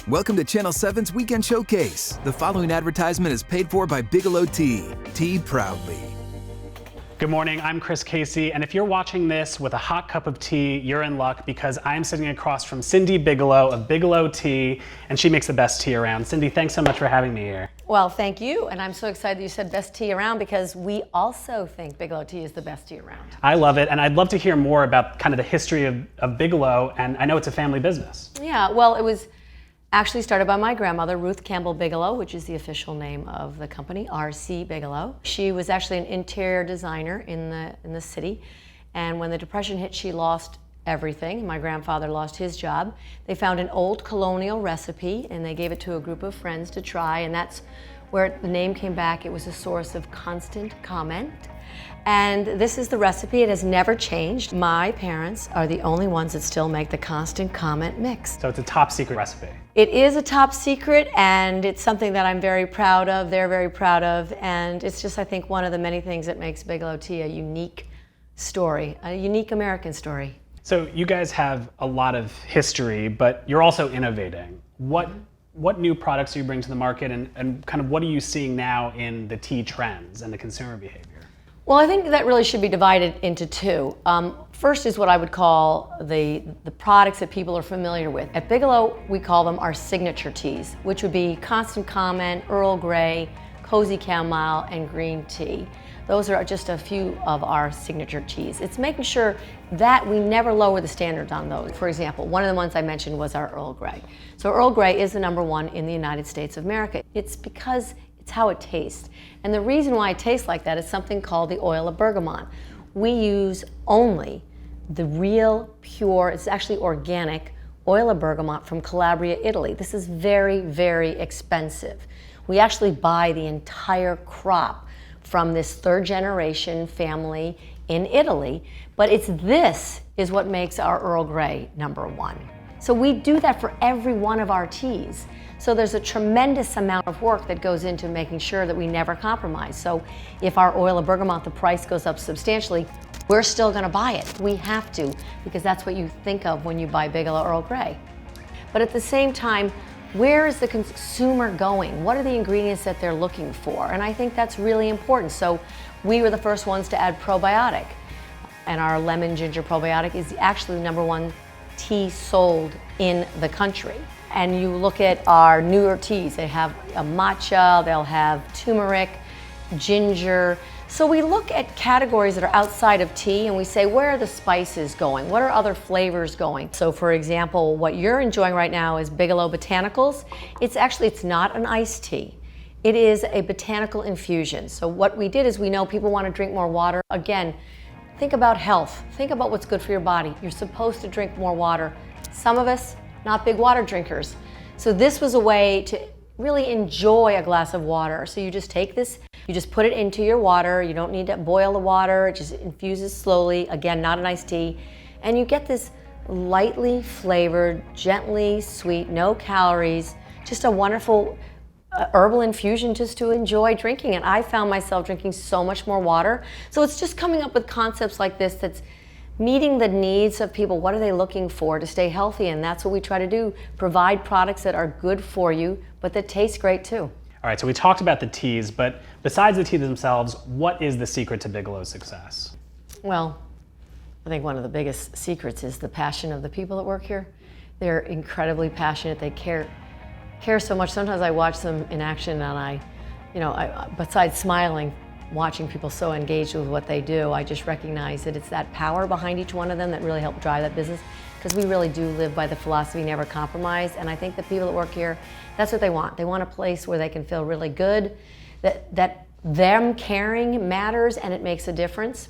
Welcome to Channel 7's Weekend Showcase. The following advertisement is paid for by Bigelow Tea. Tea proudly. Good morning, I'm Chris Casey, and if you're watching this with a hot cup of tea, you're in luck because I'm sitting across from Cindi Bigelow of Bigelow Tea, and she makes the best tea around. Cindi, thanks so much for having me here. Well, thank you, and I'm so excited that you said best tea around because we also think Bigelow Tea is the best tea around. I love it, and I'd love to hear more about kind of the history of Bigelow, and I know it's a family business. Yeah, well, it was actually started by my grandmother, Ruth Campbell Bigelow, which is the official name of the company, R.C. Bigelow. She was actually an interior designer in the city, and when the Depression hit, she lost everything. My grandfather lost his job. They found an old colonial recipe, and they gave it to a group of friends to try, and that's where the name came back. It was a source of constant comment. And this is the recipe. It has never changed. My parents are the only ones that still make the constant comment mix. So it's a top secret recipe. It is a top secret, and it's something that I'm very proud of, they're very proud of, and it's just, I think, one of the many things that makes Bigelow Tea a unique story, a unique American story. So you guys have a lot of history, but you're also innovating. What new products do you bring to the market, and kind of what are you seeing now in the tea trends and the consumer behavior? Well, I think that really should be divided into two. First is what I would call the products that people are familiar with. At Bigelow, we call them our signature teas, which would be Constant Comment, Earl Grey, Cozy Chamomile, and Green Tea. Those are just a few of our signature teas. It's making sure that we never lower the standards on those. For example, one of the ones I mentioned was our Earl Grey. So Earl Grey is the #1 in the United States of America. It's because it's how it tastes. And the reason why it tastes like that is something called the oil of bergamot. We use only the real, pure, it's actually organic, oil of bergamot from Calabria, Italy. This is very, very expensive. We actually buy the entire crop from this third generation family in Italy, but this is what makes our Earl Grey #1. So we do that for every one of our teas. So there's a tremendous amount of work that goes into making sure that we never compromise. So if our oil of bergamot, the price goes up substantially, we're still gonna buy it. We have to, because that's what you think of when you buy Bigelow Earl Grey. But at the same time, where is the consumer going? What are the ingredients that they're looking for? And I think that's really important. So we were the first ones to add probiotic, and our lemon ginger probiotic is actually the #1 tea sold in the country. And you look at our newer teas, they have a matcha, they'll have turmeric, ginger. So we look at categories that are outside of tea and we say, where are the spices going? What are other flavors going? So for example, what you're enjoying right now is Bigelow Botanicals. It's not an iced tea. It is a botanical infusion. So what we did is we know people want to drink more water. Again, think about health. Think about what's good for your body. You're supposed to drink more water. Some of us, not big water drinkers. So this was a way to really enjoy a glass of water. So you just take this, you just put it into your water. You don't need to boil the water. It just infuses slowly. Again, not an iced tea. And you get this lightly flavored, gently sweet, no calories, just a wonderful herbal infusion just to enjoy drinking. And I found myself drinking so much more water. So it's just coming up with concepts like this that's meeting the needs of people. What are they looking for to stay healthy? And that's what we try to do, provide products that are good for you, but that taste great too. All right, so we talked about the teas, but besides the teas themselves, what is the secret to Bigelow's success? Well, I think one of the biggest secrets is the passion of the people that work here. They're incredibly passionate. They care so much. Sometimes I watch them in action and I besides smiling, watching people so engaged with what they do, I just recognize that it's that power behind each one of them that really help drive that business, because we really do live by the philosophy never compromise. And I think the people that work here, that's what they want. They want a place where they can feel really good, that them caring matters and it makes a difference.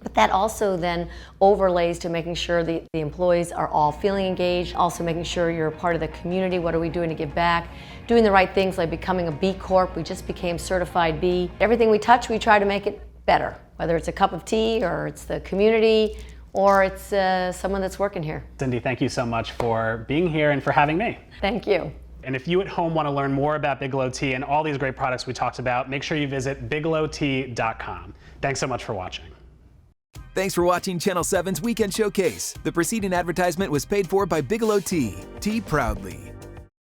But that also then overlays to making sure the employees are all feeling engaged, also making sure you're a part of the community. What are we doing to give back? Doing the right things like becoming a B Corp. We just became certified B. Everything we touch, we try to make it better, whether it's a cup of tea or it's the community or it's someone that's working here. Cindi, thank you so much for being here and for having me. Thank you. And if you at home want to learn more about Bigelow Tea and all these great products we talked about, make sure you visit bigelowtea.com. Thanks so much for watching. Thanks for watching Channel 7's Weekend Showcase. The preceding advertisement was paid for by Bigelow Tea. Tea proudly.